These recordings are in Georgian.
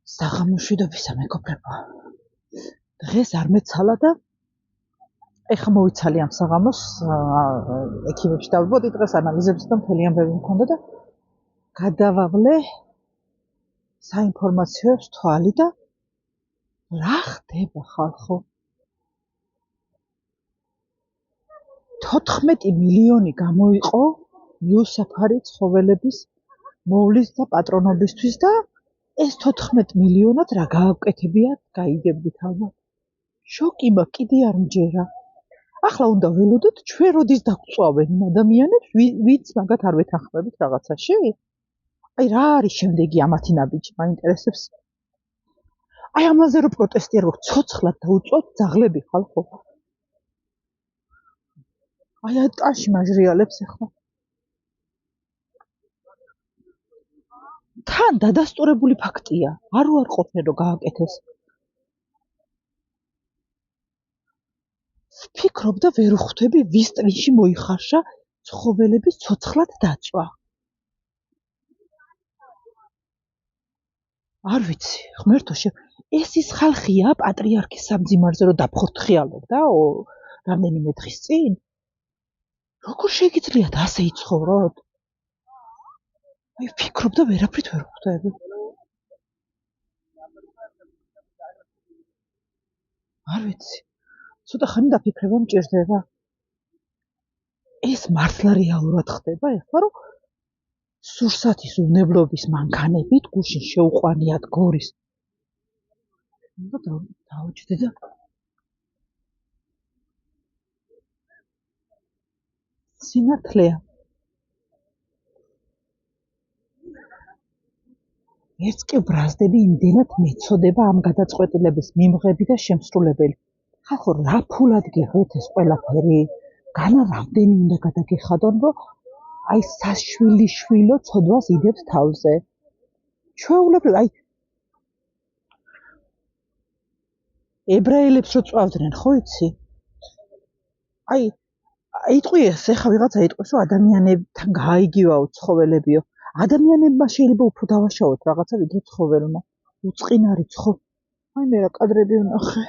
საღამოშვიდობისა მეგობრებო. დღეს არ მეცალა და ეხა მოვიცალი ამ საღამოს ექიმებში დავიბოდი დღეს ანალიზებს და მთელი ამბები მქონდა და გადავავლე საინფორმაციო თვალი და რა ხდება ხალხო? 14 მილიონი გამოიყო მიუსაფარი ცხოველების მოვლის და პატრონობისთვის და ეს 14 მილიონად რა გააკეთებიათ, გაიგებდით ალბათ. შოკი მაქვს, კიდე არ მჯერა. ახლა უნდა ველოდოთ ჩვენ როდის დაგვწვავენ იმ ადამიანებს, ვინც მაგათ არ ვეთანხმებით რაღაცაში? აი რა არის შემდეგი ამათი ნაბიჯი, მაინტერესებს. აი ამაზე რო პროტესტი არ გვაქვს, ცოცხლად დაუწვავთ ძაღლები ხალხო. აი ტანში მაჟრიალებს ახლა. თან დადასტურებული ფაქტია, არ უარყოფენ რომ გააკეთეს. ვფიქრობ და ვერ ვხვდები ვის ტვინში მოიხარშა ცხოველების ცოცხლად დაწვა. არ ვიცი, ღმერთო ეს ის ხალხია პატრიარქის სამძიმარზე რომ დაფხორთხიალობდა რამდენიმე დღის წინ? როგორ შეგიძლიათ ასე იცხოვროთ? აი ვფიქრობ და ვერაფრით ვერ ვხვდები. არ ვიცი. ცოტა ხანი დაფიქრება მჭირდება. ეს მართლა რეალურად ხდება ეხლა რომ სურსათის უნებლობის მანქანებით გუშინ შეუყვანიათ გორის. დაუჯდე და სიმართლეა. ერთს კი ბრაზდები იმდენად მეწოდება ამ გადაწყვეტილების მიმღები და შემსრულებელი. ხალხო რა ფულად გეღეთ ეს ყველაფერი? განა რამდენი უნდა გადაგეხადონ, რომ აი საშვილიშვილო ცოდვას იდებს თავზე. ჩვეულებრივ აი ებრაელებს რო წვავდნენ, ხო იცი? აი იტყვიეს, ეხა ვიღაცა იტყვის, რომ ადამიანებთან გაიგივაო ცხოველებიო. ადამიანებმა შეიძლება უფრო დავაშავოთ რაღაცა ვიდრე ცხოველმა. უწყინარი აი მე რა კადრები ვნახე.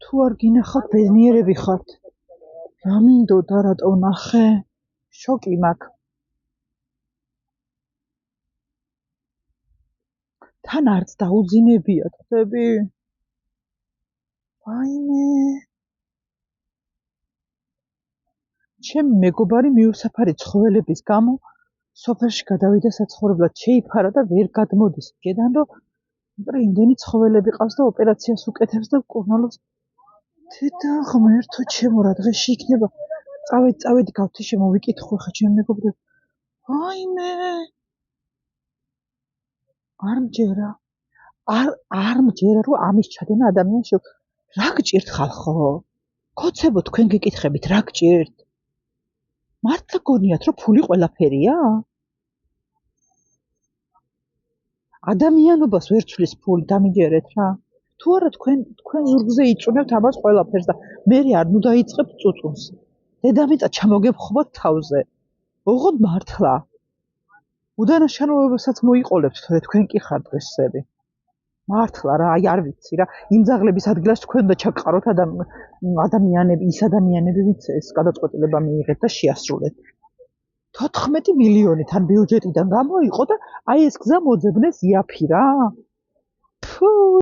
თუ არ გინახავთ, ბედნიერები ხართ. რა მინდოდა რატო ვნახე? შოკი მაქვს. თან არც დაუძინებიათ, ხდები? ვაიმე. ჩემი მეგობარი მიუსაფარი ცხოველების გამო სოფელში გადავიდა საცხოვრებლად, შეიფარა და ვერ გადმოდის იქედან, რომ იმდენი ცხოველები ყავს და ოპერაციას უკეთებს და კურნალობს. დედა ღმერთო ჩემო, რა დღეში იქნება? წავედი გავთიშე მოვიკითხო ხა ჩემი მეგობრებს. ვაიმე. არ მჯერა. არ მჯერა რომ ამის ჩადენა ადამიანს რა გჭირთ ხალხო? ქოცებო თქვენ გეკითხებით რა გჭირთ? მართლა გონიათ რომ ფული ყველაფერია? ადამიანობას ვერ ცვლის ფული, დამიჯერეთ რა. თუ არა თქვენ ზურგზე იწუნებთ ამას ყველაფერს და მე არ ნუ დაიწყებთ წუწუნს. დედამიწა ჩამოგებხობათ თავზე. ოღონდ მართლა. უდანაშაულებასაც მოიყოლებთ თორე თქვენ კი ხართ დღესები. მართლა რა, აი არ ვიცი რა. იმ ძაღლების ადგილას თქვენ უნდა ჩაგყაროთ ადამიანები, ის ადამიანები, ვინც ეს გადაწყვეტილება მიიღეთ და შეასრულეთ. 14 მილიონი თან ბიუჯეტიდან გამოიყო და აი ეს გზა მოძებნეს იაფი რა.